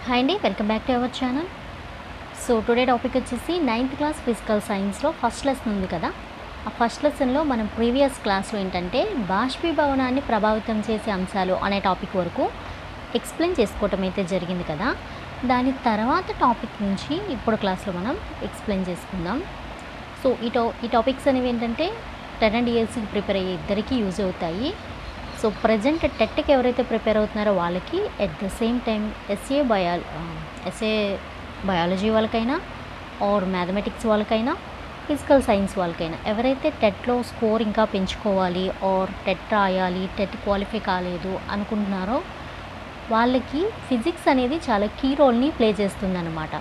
Hi అండి, welcome back to our channel. So today topic వచ్చేసి 9th class physical సైన్స్లో first lesson ఉంది కదా. ఆ ఫస్ట్ లెసన్లో మనం ప్రీవియస్ క్లాస్లో ఏంటంటే బాష్పీభవనాన్ని ప్రభావితం చేసే అంశాలు అనే టాపిక్ వరకు ఎక్స్ప్లెయిన్ చేసుకోవటం అయితే జరిగింది కదా. దాని తర్వాత టాపిక్ నుంచి ఇప్పుడు క్లాస్లో మనం ఎక్స్ప్లెయిన్ చేసుకుందాం. సో ఈ టాపిక్స్ అనేవి ఏంటంటే 10 and ELCకి ప్రిపేర్ అయ్యే ఇద్దరికీ యూజ్ అవుతాయి. సో ప్రజెంట్ టెట్కి ఎవరైతే ప్రిపేర్ అవుతున్నారో వాళ్ళకి at the same time SA biology వాళ్ళకైనా ఆర్ మ్యాథమెటిక్స్ వాళ్ళకైనా ఫిజికల్ సైన్స్ వాళ్ళకైనా ఎవరైతే టెట్లో స్కోర్ ఇంకా పెంచుకోవాలి ఆర్ టెట్ రాయాలి, టెట్ క్వాలిఫై కాలేదు అనుకుంటున్నారో వాళ్ళకి ఫిజిక్స్ అనేది చాలా కీ రోల్ని ప్లే చేస్తుందన్నమాట.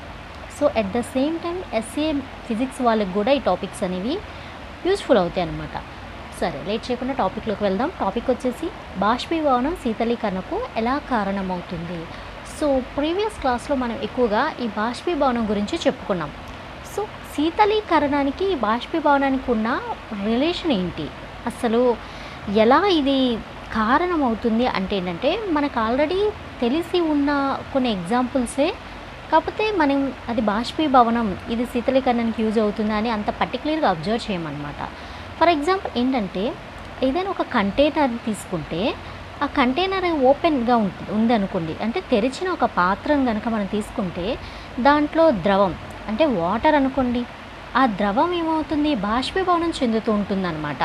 So at the same time SA physics వాళ్ళకి కూడా ఈ టాపిక్స్ అనేవి యూజ్ఫుల్ అవుతాయి అన్నమాట. సరే, లేట్ చేయకుండా టాపిక్లోకి వెళ్దాం. టాపిక్ వచ్చేసి బాష్పీభవనం శీతలీకరణకు ఎలా కారణమవుతుంది. సో ప్రీవియస్ క్లాస్లో మనం ఎక్కువగా ఈ బాష్పీభవనం గురించి చెప్పుకున్నాం. సో శీతలీకరణానికి బాష్పీభవనానికి ఉన్న రిలేషన్ ఏంటి, అసలు ఎలా ఇది కారణమవుతుంది అంటే ఏంటంటే మనకు ఆల్రెడీ తెలిసి ఉన్న కొన్ని ఎగ్జాంపుల్సే, కాకపోతే మనం అది బాష్పీభవనం ఇది శీతలీకరణానికి యూజ్ అవుతుందా అని అంత పర్టికులర్గా అబ్జర్వ్ చేయమన్నమాట. ఫర్ ఎగ్జాంపుల్ ఏంటంటే ఏదైనా ఒక కంటైనర్ తీసుకుంటే ఆ కంటైనర్ ఓపెన్గా ఉందనుకోండి, అంటే తెరిచిన ఒక పాత్రను కనుక మనం తీసుకుంటే దాంట్లో ద్రవం అంటే వాటర్ అనుకోండి, ఆ ద్రవం ఏమవుతుంది బాష్పీభవనం చెందుతూ ఉంటుందన్నమాట.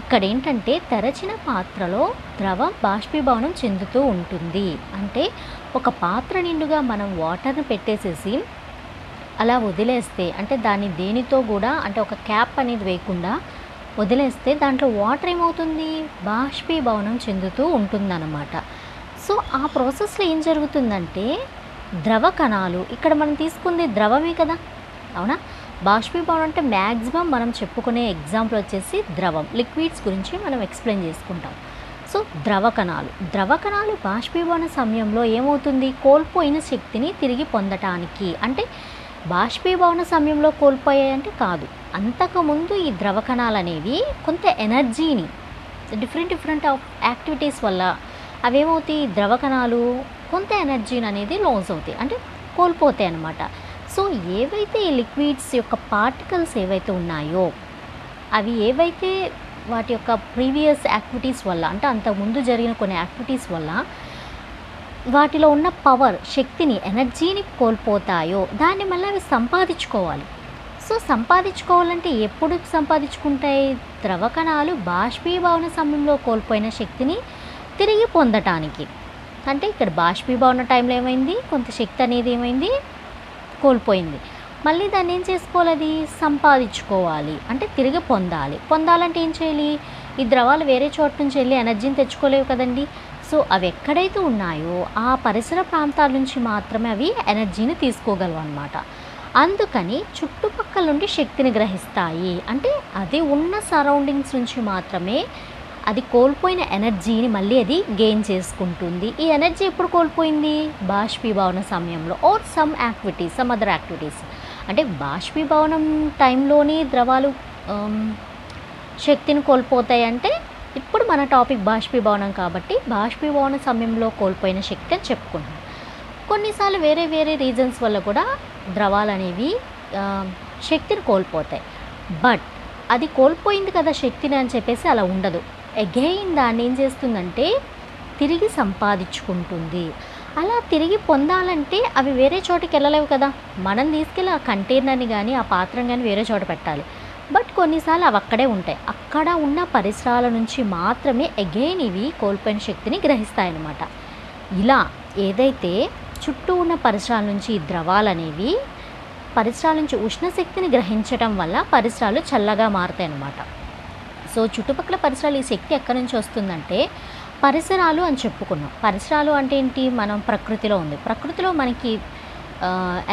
ఇక్కడ ఏంటంటే తెరచిన పాత్రలో ద్రవం బాష్పీభవనం చెందుతూ ఉంటుంది. అంటే ఒక పాత్ర నిండుగా మనం వాటర్ని పెట్టేసేసి అలా వదిలేస్తే, అంటే దాన్ని దేనితో కూడా అంటే ఒక క్యాప్ అనేది వేయకుండా వదిలేస్తే దాంట్లో వాటర్ ఏమవుతుంది బాష్పీభవనం చెందుతూ ఉంటుందన్నమాట. సో ఆ ప్రాసెస్లో ఏం జరుగుతుందంటే ద్రవ కణాలు, ఇక్కడ మనం తీసుకుంది ద్రవమే కదా, అవునా. బాష్పీభవనం అంటే మ్యాక్సిమం మనం చెప్పుకునే ఎగ్జాంపుల్ వచ్చేసి ద్రవం, లిక్విడ్స్ గురించి మనం ఎక్స్ప్లెయిన్ చేసుకుంటాం. సో ద్రవ కణాలు బాష్పీభవన సమయంలో ఏమవుతుంది కోల్పోయిన శక్తిని తిరిగి పొందటానికి, అంటే బాష్పీభవన సమయంలో కోల్పోయాయంటే కాదు, అంతకుముందు ఈ ద్రవ కణాలు అనేవి కొంత ఎనర్జీని డిఫరెంట్ ఆఫ్ యాక్టివిటీస్ వల్ల అవేమవుతాయి ద్రవ కణాలు కొంత ఎనర్జీని అనేది లాస్ అవుతాయి, అంటే కోల్పోతాయి అన్నమాట. సో ఏవైతే ఈ లిక్విడ్స్ యొక్క పార్టికల్స్ ఏవైతే ఉన్నాయో అవి ఏవైతే వాటి యొక్క ప్రీవియస్ యాక్టివిటీస్ వల్ల, అంటే అంతకుముందు జరిగిన కొన్ని యాక్టివిటీస్ వల్ల వాటిలో ఉన్న పవర్ శక్తిని ఎనర్జీని కోల్పోతాయో దాన్ని మళ్ళీ అవి సంపాదించుకోవాలి. సో సంపాదించుకోవాలంటే ఎప్పుడు సంపాదించుకుంటాయి ద్రవ కణాలు బాష్పీభవన సమయంలో కోల్పోయిన శక్తిని తిరిగి పొందటానికి. అంటే ఇక్కడ బాష్పీభవన టైంలో ఏమైంది కొంత శక్తి అనేది ఏమైంది కోల్పోయింది, మళ్ళీ దాన్ని ఏం చేసుకోవాలి అది సంపాదించుకోవాలి, అంటే తిరిగి పొందాలంటే ఏం చేయాలి, ఈ ద్రవాలు వేరే చోట నుంచి వెళ్ళి ఎనర్జీని తెచ్చుకోలేవు కదండి. సో అవి ఎక్కడైతే ఉన్నాయో ఆ పరిసర ప్రాంతాల నుంచి మాత్రమే అవి ఎనర్జీని తీసుకోగలవు అన్నమాట. అందుకని చుట్టుపక్కల నుండి శక్తిని గ్రహిస్తాయి, అంటే అది ఉన్న సరౌండింగ్స్ నుంచి మాత్రమే అది కోల్పోయిన ఎనర్జీని మళ్ళీ అది గెయిన్ చేసుకుంటుంది. ఈ ఎనర్జీ ఎప్పుడు కోల్పోయింది బాష్పీభవన సమయంలో ఆర్ సమ్ అదర్ యాక్టివిటీస్. అంటే బాష్పీభవనం టైంలోని ద్రవాలు శక్తిని కోల్పోతాయి, అంటే ఇప్పుడు మన టాపిక్ బాష్పీభవనం కాబట్టి బాష్పీభవన సమయంలో కోల్పోయిన శక్తి అని చెప్పుకుంటున్నాం. కొన్నిసార్లు వేరే రీజన్స్ వల్ల కూడా ద్రవాలు అనేవి శక్తిని కోల్పోతాయి. బట్ అది కోల్పోయింది కదా శక్తిని అని చెప్పేసి అలా ఉండదు, అగైన్ దాన్ని ఏం చేస్తుందంటే తిరిగి సంపాదించుకుంటుంది. అలా తిరిగి పొందాలంటే అవి వేరే చోటుకి వెళ్ళలేవు కదా, మనం తీసుకెళ్ళి ఆ కంటైనర్ని కానీ ఆ పాత్రని కానీ వేరే చోట పెట్టాలి. బట్ కొన్నిసార్లు అవి అక్కడే ఉంటాయి, అక్కడ ఉన్న పరిసరాల నుంచి మాత్రమే అగైన్ ఇవి కోల్పోయిన శక్తిని గ్రహిస్తాయన్నమాట. ఇలా ఏదైతే చుట్టూ ఉన్న పరిసరాల నుంచి ద్రవాలు అనేవి పరిసరాల నుంచి ఉష్ణశక్తిని గ్రహించడం వల్ల పరిసరాలు చల్లగా మారుతాయి అన్నమాట. సో చుట్టుపక్కల పరిసరాలు ఈ శక్తి ఎక్కడి నుంచి వస్తుందంటే పరిసరాలు అని చెప్పుకున్నాం. పరిసరాలు అంటే ఏంటి, మనం ప్రకృతిలో ఉంది, ప్రకృతిలో మనకి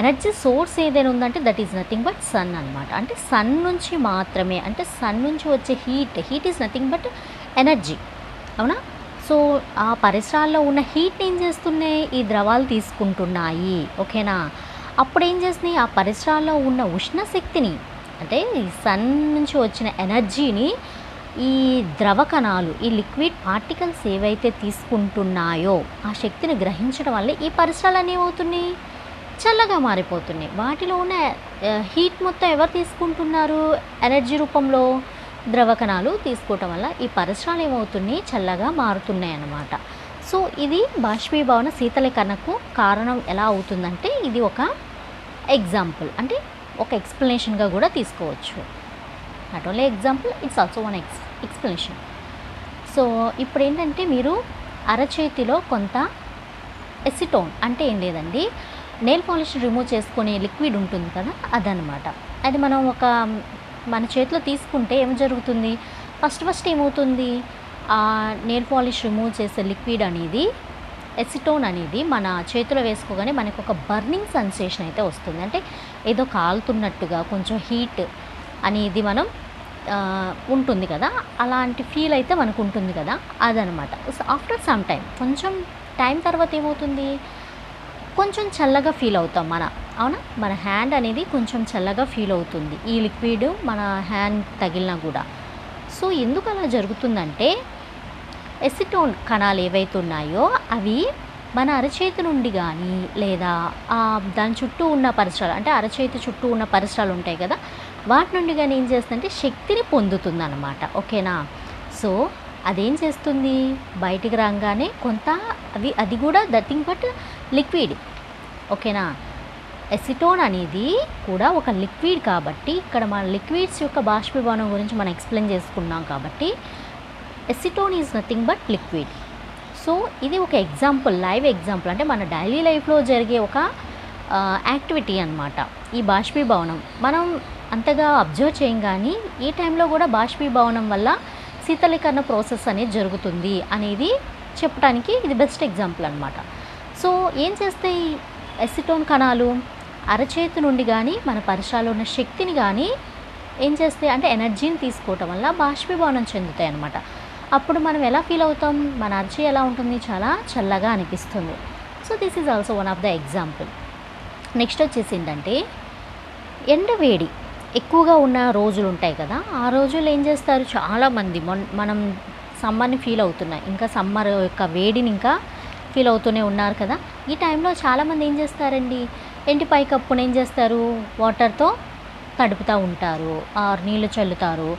ఎనర్జీ సోర్స్ ఏదైనా ఉందంటే that is nothing but sun అనమాట. అంటే సన్ నుంచి మాత్రమే, అంటే సన్ నుంచి వచ్చే heat is nothing but energy, అవునా. సో ఆ పరిసరాల్లో ఉన్న హీట్ని ఏం చేస్తున్నాయి ఈ ద్రవాలు తీసుకుంటున్నాయి, ఓకేనా. అప్పుడు ఏం చేస్తున్నాయి ఆ పరిసరాల్లో ఉన్న ఉష్ణశక్తిని, అంటే ఈ సన్ నుంచి వచ్చిన ఎనర్జీని ఈ ద్రవ కణాలు, ఈ లిక్విడ్ పార్టికల్స్ ఏవైతే తీసుకుంటున్నాయో ఆ శక్తిని గ్రహించడం వల్ల ఈ పరిసరాలు ఏమవుతున్నాయి, చల్లగా మారిపోతున్నాయి. వాటిలో ఉన్న హీట్ మొత్తం ఎవరు తీసుకుంటున్నారు, ఎనర్జీ రూపంలో ద్రవ కణాలు తీసుకోవటం వల్ల ఈ పరిసరాలు ఏమవుతున్నాయి, చల్లగా మారుతున్నాయి అన్నమాట. సో ఇది బాష్పీభవన శీతలీకరణకు కారణం ఎలా అవుతుందంటే ఇది ఒక ఎగ్జాంపుల్, అంటే ఒక ఎక్స్ప్లెనేషన్గా కూడా తీసుకోవచ్చు. Not only example, it's also one explanation. So ఇప్పుడు ఏంటంటే మీరు అరచేతిలో కొంత ఎసిటోన్ అంటే ఏం లేదండి, నెయిల్ పాలిష్ రిమూవ్ చేసుకునే లిక్విడ్ ఉంటుంది కదా, అదనమాట. అది మనం మన చేతిలో తీసుకుంటే ఏం జరుగుతుంది, ఫస్ట్ ఏమవుతుంది, ఆ నెయిల్ పాలిష్ రిమూవ్ చేసే లిక్విడ్ అనేది, ఎసిటోన్ అనేది మన చేతిలో వేసుకోగానే మనకు ఒక బర్నింగ్ సెన్సేషన్ అయితే వస్తుంది. అంటే ఏదో కాలుతున్నట్టుగా కొంచెం హీట్ అనేది మనం ఉంటుంది కదా, అలాంటి ఫీల్ అయితే మనకు ఉంటుంది కదా, అదనమాట. ఆఫ్టర్ సమ్ టైం, కొంచెం టైం తర్వాత ఏమవుతుంది, కొంచెం చల్లగా ఫీల్ అవుతాం అవునా, మన హ్యాండ్ అనేది కొంచెం చల్లగా ఫీల్ అవుతుంది ఈ లిక్విడ్ మన హ్యాండ్ తగిలినా కూడా. సో ఎందుకు అలా జరుగుతుందంటే ఎసిటోన్ కణాలు ఏవైతే ఉన్నాయో అవి మన అరచేతి నుండి కానీ లేదా దాని చుట్టూ ఉన్న పరిసరాలు, అంటే అరచేతి చుట్టూ ఉన్న పరిసరాలు ఉంటాయి కదా, వాటి నుండి కానీ ఏం చేస్తుందంటే శక్తిని పొందుతుంది అన్నమాట. ఓకేనా. సో అదేం చేస్తుంది, బయటికి రాగానే కొంత అది కూడా నథింగ్ బట్ లిక్విడ్. ఓకేనా. ఎసిటోన్ అనేది కూడా ఒక లిక్విడ్ కాబట్టి, ఇక్కడ మన లిక్విడ్స్ యొక్క బాష్పీభవనం గురించి మనం ఎక్స్ప్లెయిన్ చేసుకున్నాం కాబట్టి acetone is nothing but liquid. So ఇది ఒక ఎగ్జాంపుల్, లైవ్ ఎగ్జాంపుల్, అంటే మన డైలీ లైఫ్లో జరిగే ఒక యాక్టివిటీ అన్నమాట. ఈ బాష్పీభవనం మనం అంతగా అబ్జర్వ్ చేయం, కానీ ఈ టైంలో కూడా బాష్పీభవనం వల్ల శీతలీకరణ ప్రాసెస్ అనేది జరుగుతుంది అనేది చెప్పడానికి ఇది బెస్ట్ ఎగ్జాంపుల్ అనమాట. సో ఏం చేస్తాయి ఎసిటోన్ కణాలు, అరచేతి నుండి కానీ మన పరిసరాల్లో ఉన్న శక్తిని కానీ ఏం చేస్తాయి అంటే ఎనర్జీని తీసుకోవటం వల్ల బాష్పీభవనం చెందుతాయి అన్నమాట. అప్పుడు మనం ఎలా ఫీల్ అవుతాం, మన అరచేయి ఎలా ఉంటుంది, చాలా చల్లగా అనిపిస్తుంది. So this is also one of the example. Next వచ్చేసి ఏంటంటే ఎండవేడి ఎక్కువగా ఉన్న రోజులు ఉంటాయి కదా, ఆ రోజులు ఏం చేస్తారు చాలామంది, మనం సమ్మర్ని ఫీల్ అవుతున్నాయి, ఇంకా సమ్మర్ యొక్క వేడిని ఇంకా ఫీల్ అవుతూనే ఉన్నారు కదా. ఈ టైంలో చాలామంది ఏం చేస్తారండి, ఇంటి పైకప్పును ఏం చేస్తారు, వాటర్తో తడుపుతూ ఉంటారు, నీళ్ళు చల్లుతారు.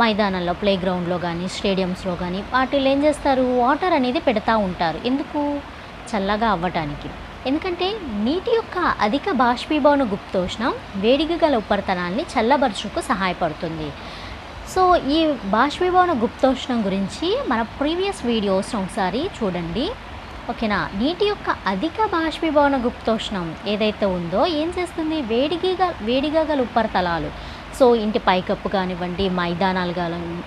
మైదానంలో, ప్లే గ్రౌండ్లో కానీ స్టేడియంస్లో కానీ వాటిలో ఏం చేస్తారు, వాటర్ అనేది పెడతా ఉంటారు. ఎందుకు, చల్లగా అవ్వటానికి. ఎందుకంటే నీటి యొక్క అధిక బాష్పీభవన గుప్తోష్ణం వేడిగా గల ఉపరితలాన్ని చల్లబరచుకు సహాయపడుతుంది. సో ఈ బాష్పీభవన గుప్తోష్ణం గురించి మన ప్రీవియస్ వీడియోస్ ఒకసారి చూడండి. ఓకేనా. నీటి యొక్క అధిక బాష్పీభవన గుప్తోష్ణం ఏదైతే ఉందో ఏం చేస్తుంది, వేడిగా గల ఉపరితలాలు, సో ఇంటి పైకప్పు కానివ్వండి, మైదానాలు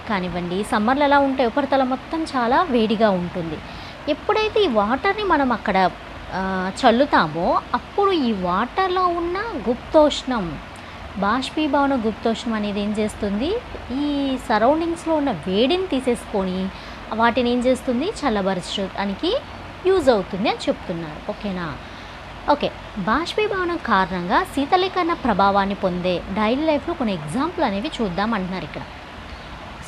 కానివ్వండి, సమ్మర్లో ఎలా ఉంటాయి, ఉపరితలం మొత్తం చాలా వేడిగా ఉంటుంది. ఎప్పుడైతే ఈ వాటర్ని మనం అక్కడ చల్లుతామో అప్పుడు ఈ వాటర్లో ఉన్న గుప్తోష్ణం, బాష్పీభవన గుప్తోష్ణం అనేది ఏం చేస్తుంది, ఈ సరౌండింగ్స్లో ఉన్న వేడిని తీసేసుకొని వాటిని ఏం చేస్తుంది, చల్లబరచడానికి యూజ్ అవుతుంది అని చెప్తున్నారు. ఓకేనా. ఓకే. బాష్పీభవనం కారణంగా శీతలీకరణ ప్రభావాన్ని పొందే డైలీ లైఫ్లో కొన్ని ఎగ్జాంపుల్ అనేవి చూద్దాం అంటున్నారు ఇక్కడ.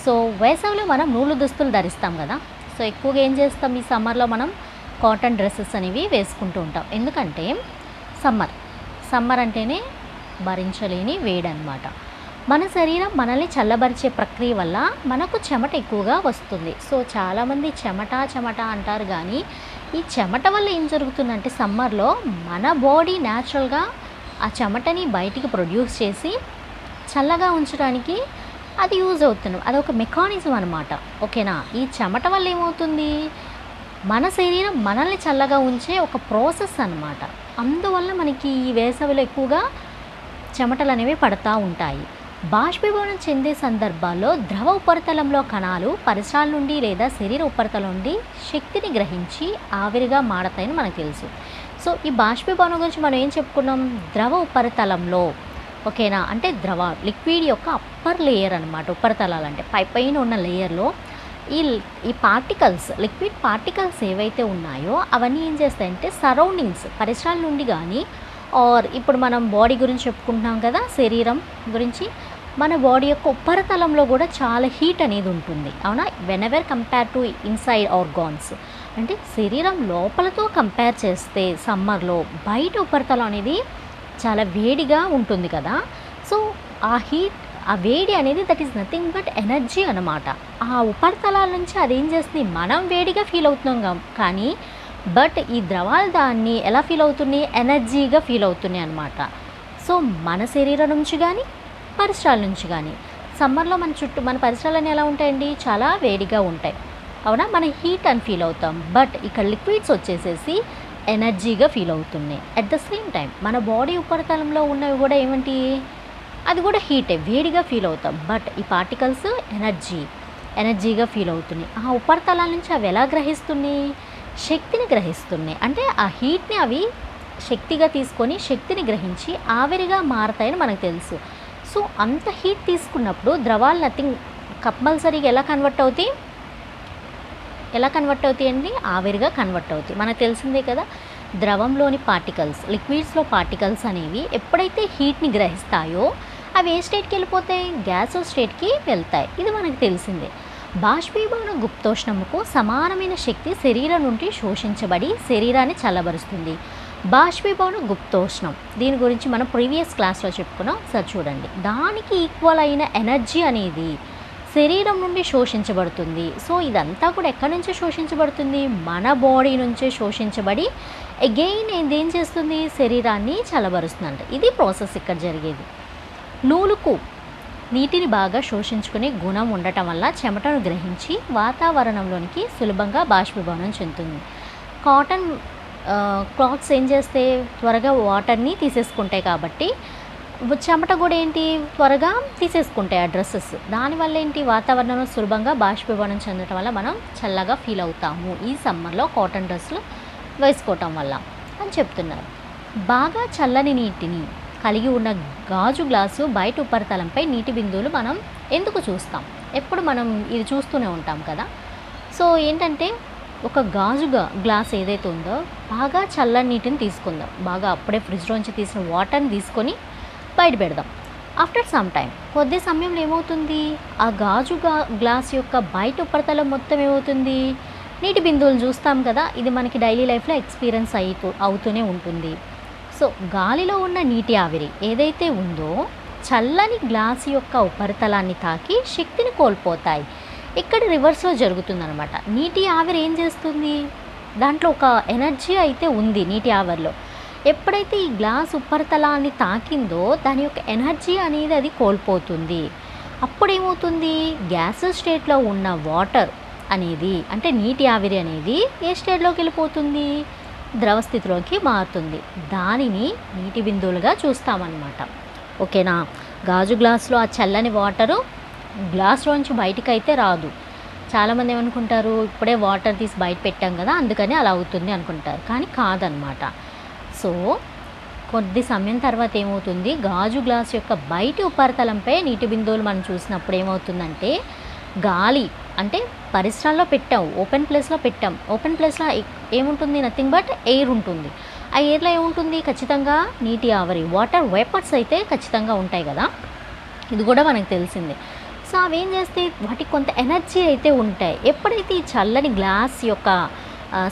సో వేసవిలో మనం నూలు దుస్తులు ధరిస్తాం కదా, సో ఎక్కువగా ఏం చేస్తాం, ఈ సమ్మర్లో మనం కాటన్ డ్రెస్సెస్ అనేవి వేసుకుంటూ ఉంటాం. ఎందుకంటే సమ్మర్ అంటేనే భరించలేని వేడి అనమాట. మన శరీరం మనల్ని చల్లబరిచే ప్రక్రియ వల్ల మనకు చెమట ఎక్కువగా వస్తుంది. సో చాలామంది చెమట అంటారు, కానీ ఈ చెమట వల్ల ఏం జరుగుతుందంటే సమ్మర్లో మన బాడీ న్యాచురల్గా ఆ చెమటని బయటికి ప్రొడ్యూస్ చేసి చల్లగా ఉంచడానికి అది యూజ్ అవుతుంది. అదొక మెకానిజం అనమాట. ఓకేనా. ఈ చెమట వల్ల ఏమవుతుంది, మన శరీరం మనల్ని చల్లగా ఉంచే ఒక ప్రాసెస్ అన్నమాట. అందువల్ల మనకి ఈ వేసవిలో ఎక్కువగా చెమటలు అనేవి పడతా ఉంటాయి. బాష్పీభవనం చెందే సందర్భాల్లో ద్రవ ఉపరితలంలో కణాలు పరిసరాల నుండి లేదా శరీర ఉపరితలం నుండి శక్తిని గ్రహించి ఆవిరిగా మారతాయని మనకు తెలుసు. సో ఈ బాష్పీభవనం గురించి మనం ఏం చెప్పుకున్నాం, ద్రవ ఉపరితలంలో. ఓకేనా. అంటే లిక్విడ్ యొక్క అప్పర్ లేయర్ అనమాట. ఉపరితలాలు అంటే పైన ఉన్న లేయర్లో ఈ పార్టికల్స్, లిక్విడ్ పార్టికల్స్ ఏవైతే ఉన్నాయో అవన్నీ ఏం చేస్తాయంటే సరౌండింగ్స్, పరిసరాల నుండి కానీ, ఆర్ ఇప్పుడు మనం బాడీ గురించి చెప్పుకుంటున్నాం కదా, శరీరం గురించి, మన బాడీ యొక్క ఉపరితలంలో కూడా చాలా హీట్ అనేది ఉంటుంది, అవునా? Whenever compare to inside organs, అంటే శరీరం లోపలతో కంపేర్ చేస్తే సమ్మర్లో బయట ఉపరితలం అనేది చాలా వేడిగా ఉంటుంది కదా. సో ఆ వేడి అనేది that is nothing but energy అనమాట. ఆ ఉపరితలాల నుంచి అదేం చేస్తుంది, మనం వేడిగా ఫీల్ అవుతున్నాం కానీ బట్ ఈ ద్రవాలు దాన్ని ఎలా ఫీల్ అవుతున్నాయి, ఎనర్జీగా ఫీల్ అవుతున్నాయి అనమాట. సో మన శరీరం నుంచి కానీ పరిసరాల నుంచి కానీ సమ్మర్లో మన పరిసరాలన్నీ ఎలా ఉంటాయండి, చాలా వేడిగా ఉంటాయి, అవునా? మన హీట్ అని ఫీల్ అవుతాం. బట్ ఇక్కడ లిక్విడ్స్ వచ్చేసేసి ఎనర్జీగా ఫీల్ అవుతున్నాయి. అట్ ద సేమ్ టైం మన బాడీ ఉపరితలంలో ఉన్నవి కూడా ఏమిటి, అది కూడా హీటే, వేడిగా ఫీల్ అవుతాం. బట్ ఈ పార్టికల్స్ ఎనర్జీగా ఫీల్ అవుతున్నాయి. ఆ ఉపరితలాల నుంచి అవి ఎలా గ్రహిస్తున్నాయి, శక్తిని గ్రహిస్తున్నాయి. అంటే ఆ హీట్ని అవి శక్తిగా తీసుకొని శక్తిని గ్రహించి ఆవిరిగా మారతాయని మనకు తెలుసు. సో అంత హీట్ తీసుకున్నప్పుడు ద్రవాలు నథింగ్ కంపల్సరీగా ఎలా కన్వర్ట్ అవుతాయి అండి, ఆవిరిగా కన్వర్ట్ అవుతాయి. మనకు తెలిసిందే కదా, ద్రవంలోని పార్టికల్స్, లిక్విడ్స్లో పార్టికల్స్ అనేవి ఎప్పుడైతే హీట్ని గ్రహిస్తాయో అవి ఏ స్టేట్కి వెళ్ళిపోతాయి, గ్యాస్ స్టేట్కి వెళ్తాయి. ఇది మనకు తెలిసిందే. బాష్పీభవన గుప్తోష్ణముకు సమానమైన శక్తి శరీరం నుండి శోషించబడి శరీరాన్ని చల్లబరుస్తుంది. బాష్పీభవన గుప్తోష్ణం, దీని గురించి మనం ప్రీవియస్ క్లాస్లో చెప్పుకున్నాం, సార్ చూడండి. దానికి ఈక్వల్ అయిన ఎనర్జీ అనేది శరీరం నుండి శోషించబడుతుంది. సో ఇదంతా కూడా ఎక్కడి నుంచి శోషించబడుతుంది, మన బాడీ నుంచే శోషించబడి అగైన్ ఏం చేస్తుంది, శరీరాన్ని చల్లబరుస్తుంది. ఇది ప్రాసెస్ ఇక్కడ జరిగేది. నూలుకు నీటిని బాగా శోషించుకునే గుణం ఉండటం వల్ల చెమటను గ్రహించి వాతావరణంలోనికి సులభంగా బాష్పీభవనం చెందుతుంది. కాటన్ క్లాత్స్ ఏం చేస్తే త్వరగా వాటర్ని తీసేసుకుంటాయి కాబట్టి చెమట కూడా ఏంటి త్వరగా తీసేసుకుంటాయి ఆ డ్రెస్సెస్. దానివల్ల ఏంటి, వాతావరణంలో సులభంగా బాష్పీభవనం చెందడం వల్ల మనం చల్లగా ఫీల్ అవుతాము ఈ సమ్మర్లో కాటన్ డ్రెస్సులు వేసుకోవటం వల్ల అని చెప్తున్నారు. బాగా చల్లని నీటిని కలిగి ఉన్న గాజు గ్లాసు బయట ఉపరితలంపై నీటి బిందువులు మనం ఎందుకు చూస్తాం, ఎప్పుడు మనం ఇది చూస్తూనే ఉంటాం కదా. సో ఏంటంటే ఒక గాజు గ్లాస్ ఏదైతే ఉందో బాగా చల్లని నీటిని తీసుకుందాం, బాగా అప్పుడే ఫ్రిడ్జ్లోంచి తీసిన వాటర్ని తీసుకొని బయట పెడదాం. ఆఫ్టర్ సమ్ టైం, కొద్ది సమయంలో ఏమవుతుంది, ఆ గాజు గ్లాస్ యొక్క బయట ఉపరితలం మొత్తం ఏమవుతుంది, నీటి బిందువులు చూస్తాం కదా. ఇది మనకి డైలీ లైఫ్లో ఎక్స్పీరియన్స్ అవుతూనే ఉంటుంది. సో గాలిలో ఉన్న నీటి ఆవిరి ఏదైతే ఉందో చల్లని గ్లాస్ యొక్క ఉపరితలాన్ని తాకి శక్తిని కోల్పోతాయి. ఇక్కడ రివర్స్లో జరుగుతుందన్నమాట. నీటి ఆవిరి ఏం చేస్తుంది, దాంట్లో ఒక ఎనర్జీ అయితే ఉంది నీటి ఆవిరిలో. ఎప్పుడైతే ఈ గ్లాస్ ఉపరితలాన్ని తాకిందో దాని యొక్క ఎనర్జీ అనేది అది కోల్పోతుంది. అప్పుడేమవుతుంది, గ్యాస్ స్టేట్లో ఉన్న వాటర్ అనేది అంటే నీటి ఆవిరి అనేది ఏ స్టేట్లోకి వెళ్ళిపోతుంది, ద్రవ స్థితిలోకి మారుతుంది. దానిని నీటి బిందువులుగా చూస్తామన్నమాట. ఓకేనా. గాజు గ్లాసులో ఆ చల్లని వాటరు గ్లాస్లోంచి బయటికి అయితే రాదు. చాలామంది ఏమనుకుంటారు, ఇప్పుడే వాటర్ తీసి బయట పెట్టాం కదా అందుకని అలా అవుతుంది అనుకుంటారు, కానీ కాదనమాట. సో కొద్ది సమయం తర్వాత ఏమవుతుంది, గాజు గ్లాస్ యొక్క బయటి ఉపరితలంపై నీటి బిందువులు మనం చూసినప్పుడు ఏమవుతుందంటే, గాలి అంటే పరిసరాల్లో పెట్టాం, ఓపెన్ ప్లేస్లో పెట్టాం. ఓపెన్ ప్లేస్లో ఏముంటుంది, నథింగ్ బట్ ఎయిర్ ఉంటుంది. ఆ ఎయిర్లో ఏముంటుంది, ఖచ్చితంగా నీటి ఆవిరి, వాటర్ వేపర్స్ అయితే ఖచ్చితంగా ఉంటాయి కదా, ఇది కూడా మనకు తెలిసిందే. సో అవి ఏం చేస్తే వాటికి కొంత ఎనర్జీ అయితే ఉంటాయి. ఎప్పుడైతే ఈ చల్లని గ్లాస్ యొక్క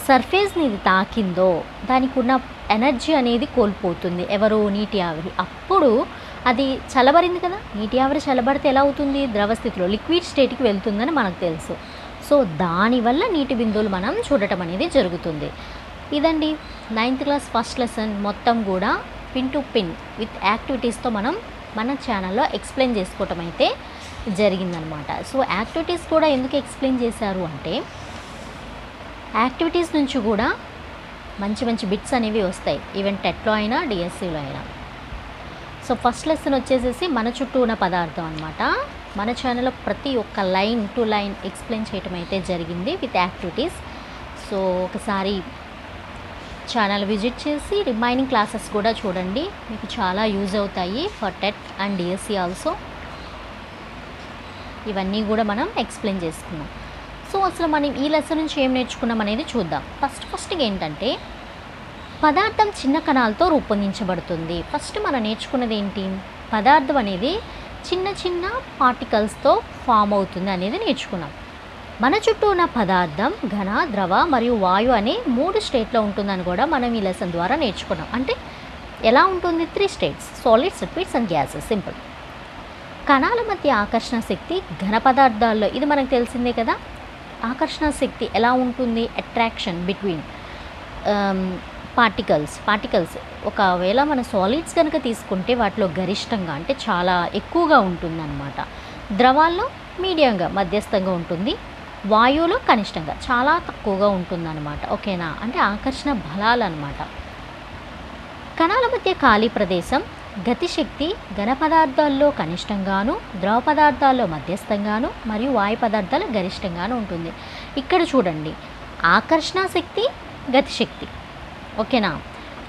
సర్ఫేస్ని ఇది తాకిందో దానికి ఉన్న ఎనర్జీ అనేది కోల్పోతుంది. ఎవరు, నీటి ఆవిరి. అప్పుడు అది చల్లబరింది కదా, నీటి ఆవిరి చల్లబడితే ఎలా అవుతుంది, ద్రవస్థితిలో లిక్విడ్ స్టేట్కి వెళ్తుందని మనకు తెలుసు. సో దానివల్ల నీటి బిందువులు మనం చూడటం అనేది జరుగుతుంది. ఇదండి 9th క్లాస్ ఫస్ట్ లెసన్ మొత్తం కూడా పిన్ టు పిన్ విత్ యాక్టివిటీస్తో మనం మన ఛానల్లో ఎక్స్ప్లెయిన్ చేసుకోవటం అయితే జరిగిందనమాట. సో యాక్టివిటీస్ కూడా ఎందుకు ఎక్స్ప్లెయిన్ చేశారు అంటే, యాక్టివిటీస్ నుంచి కూడా మంచి మంచి బిట్స్ అనేవి వస్తాయి, ఈవెన్ టెట్లో అయినా డిఎస్సిలో అయినా. సో ఫస్ట్ లెసన్ వచ్చేసేసి మన చుట్టూ ఉన్న పదార్థం అనమాట. మన ఛానల్లో ప్రతి ఒక్క లైన్ టు లైన్ ఎక్స్ప్లెయిన్ చేయటం అయితే జరిగింది విత్ యాక్టివిటీస్. సో ఒకసారి ఛానల్ విజిట్ చేసి రిమైనింగ్ క్లాసెస్ కూడా చూడండి, మీకు చాలా యూజ్ అవుతాయి for TET and DSC also. ఇవన్నీ కూడా మనం ఎక్స్ప్లెయిన్ చేసుకున్నాం. సో అసలు మనం ఈ లెసన్ నుంచి ఏం నేర్చుకున్నాం అనేది చూద్దాం. ఫస్ట్గా ఏంటంటే, పదార్థం చిన్న కణాలతో రూపొందించబడుతుంది. ఫస్ట్ మనం నేర్చుకున్నది ఏంటి, పదార్థం అనేది చిన్న చిన్న పార్టికల్స్తో ఫామ్ అవుతుంది అనేది నేర్చుకున్నాం. మన చుట్టూ ఉన్న పదార్థం ఘన, ద్రవ మరియు వాయు అనే 3 స్టేట్లో ఉంటుందని కూడా మనం ఈ లెసన్ ద్వారా నేర్చుకున్నాం. అంటే ఎలా ఉంటుంది? 3 states: solids, liquids and gases. Simple. కణాల మధ్య ఆకర్షణ శక్తి ఘన పదార్థాల్లో ఇది మనకు తెలిసిందే కదా. ఆకర్షణ శక్తి ఎలా ఉంటుంది? Attraction between particles. ఒకవేళ మన సాలిడ్స్ కనుక తీసుకుంటే వాటిలో గరిష్టంగా అంటే చాలా ఎక్కువగా ఉంటుందన్నమాట. ద్రవాల్లో మీడియంగా మధ్యస్థంగా ఉంటుంది. వాయువులో కనిష్టంగా చాలా తక్కువగా ఉంటుందన్నమాట. ఓకేనా? అంటే ఆకర్షణ బలాలు అన్నమాట. కణాల మధ్య ఖాళీ ప్రదేశం గతిశక్తి ఘన పదార్థాల్లో కనిష్టంగాను, ద్రవ పదార్థాల్లో మధ్యస్థంగాను మరియు వాయు పదార్థాలు గరిష్టంగాను ఉంటుంది. ఇక్కడ చూడండి, ఆకర్షణ శక్తి, గతిశక్తి. ఓకేనా?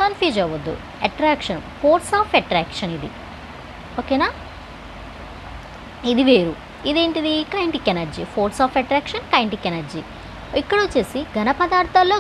కన్ఫ్యూజ్ అవ్వద్దు. అట్రాక్షన్, ఫోర్స్ ఆఫ్ అట్రాక్షన్ ఇది. ఓకేనా? ఇది వేరు. ఇదేంటిది? Kinetic energy. Force of attraction, kinetic energy. ఇక్కడ వచ్చేసి ఘన పదార్థాల్లో